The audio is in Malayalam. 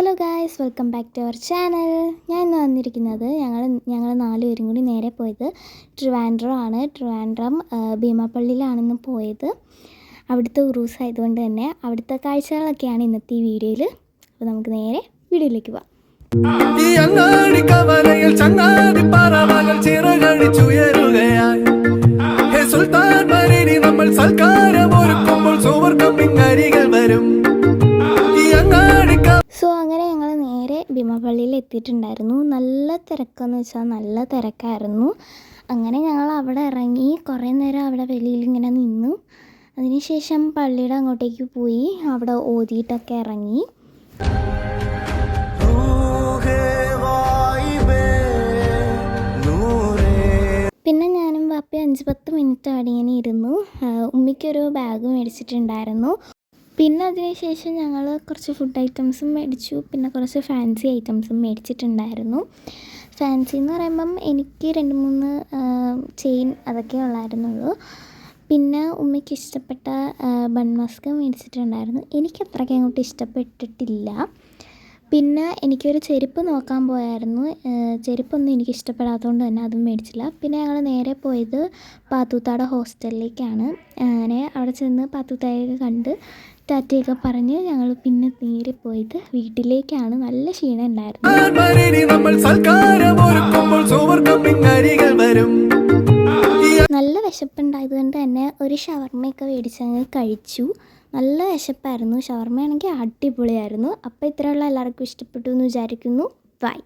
Hello guys, welcome back to our channel. ഞാൻ ഇന്ന് വന്നിരിക്കുന്നത് ഞങ്ങൾ 4 പേരും കൂടി നേരെ പോയത് ട്രിവാൻഡ്രം ഭീമാപ്പള്ളിയിലാണെന്ന് പോയത്. അവിടുത്തെ ഉറൂസ് ആയതുകൊണ്ട് തന്നെ അവിടുത്തെ കാഴ്ചകളൊക്കെയാണ് ഇന്നത്തെ ഈ വീഡിയോയിൽ. അപ്പോൾ നമുക്ക് നേരെ വീഡിയോയിലേക്ക് പോവാം. സോ അങ്ങനെ ഞങ്ങൾ നേരെ ഭീമാപ്പള്ളിയിൽ എത്തിയിട്ടുണ്ടായിരുന്നു. നല്ല തിരക്കെന്ന് വെച്ചാൽ നല്ല തിരക്കായിരുന്നു. അങ്ങനെ ഞങ്ങൾ അവിടെ ഇറങ്ങി കുറേ നേരം അവിടെ വെളിയിൽ ഇങ്ങനെ നിന്നു. അതിനുശേഷം പള്ളിയുടെ അങ്ങോട്ടേക്ക് പോയി അവിടെ ഓതിയിട്ടൊക്കെ ഇറങ്ങി. പിന്നെ ഞാനും വാപ്പി 5-10 മിനിറ്റ് അവിടെ ഇങ്ങനെ ഇരുന്നു. ഉമ്മിക്കൊരു ബാഗ് മേടിച്ചിട്ടുണ്ടായിരുന്നു. പിന്നെ അതിനുശേഷം ഞങ്ങൾ കുറച്ച് ഫുഡ് ഐറ്റംസും മേടിച്ചു. പിന്നെ കുറച്ച് ഫാൻസി ഐറ്റംസും മേടിച്ചിട്ടുണ്ടായിരുന്നു. ഫാൻസി എന്ന് പറയുമ്പം എനിക്ക് 2-3 ചെയിൻ അതൊക്കെ ഉള്ളായിരുന്നുള്ളൂ. പിന്നെ ഉമ്മയ്ക്ക് ഇഷ്ടപ്പെട്ട ബൺ മസ്ക് മേടിച്ചിട്ടുണ്ടായിരുന്നു. എനിക്ക് അത്രയ്ക്ക് അങ്ങോട്ട് ഇഷ്ടപ്പെട്ടിട്ടില്ല. പിന്നെ എനിക്കൊരു ചെരുപ്പ് നോക്കാൻ പോയായിരുന്നു. ചെരുപ്പൊന്നും എനിക്ക് ഇഷ്ടപ്പെടാത്തതുകൊണ്ട് തന്നെ അതും മേടിച്ചില്ല. പിന്നെ ഞങ്ങൾ നേരെ പോയത് പാത്തൂത്താട ഹോസ്റ്റലിലേക്കാണ്. അങ്ങനെ അവിടെ ചെന്ന് പാത്തൂത്തായൊക്കെ കണ്ട് ടാറ്റയൊക്കെ പറഞ്ഞ് ഞങ്ങൾ പിന്നെ നേരെ പോയത് വീട്ടിലേക്കാണ്. നല്ല ക്ഷീണം ഉണ്ടായിരുന്നു. നല്ല വിശപ്പുണ്ടായതുകൊണ്ട് തന്നെ ഒരു ഷവർമ്മയൊക്കെ മേടിച്ചങ്ങ് കഴിച്ചു. നല്ല വിശപ്പായിരുന്നു. ഷവർമ്മയാണെങ്കിൽ അടിപൊളിയായിരുന്നു. അപ്പോൾ ഇത്രയുള്ള എല്ലാവർക്കും ഇഷ്ടപ്പെട്ടു എന്ന് വിചാരിക്കുന്നു. ബൈ.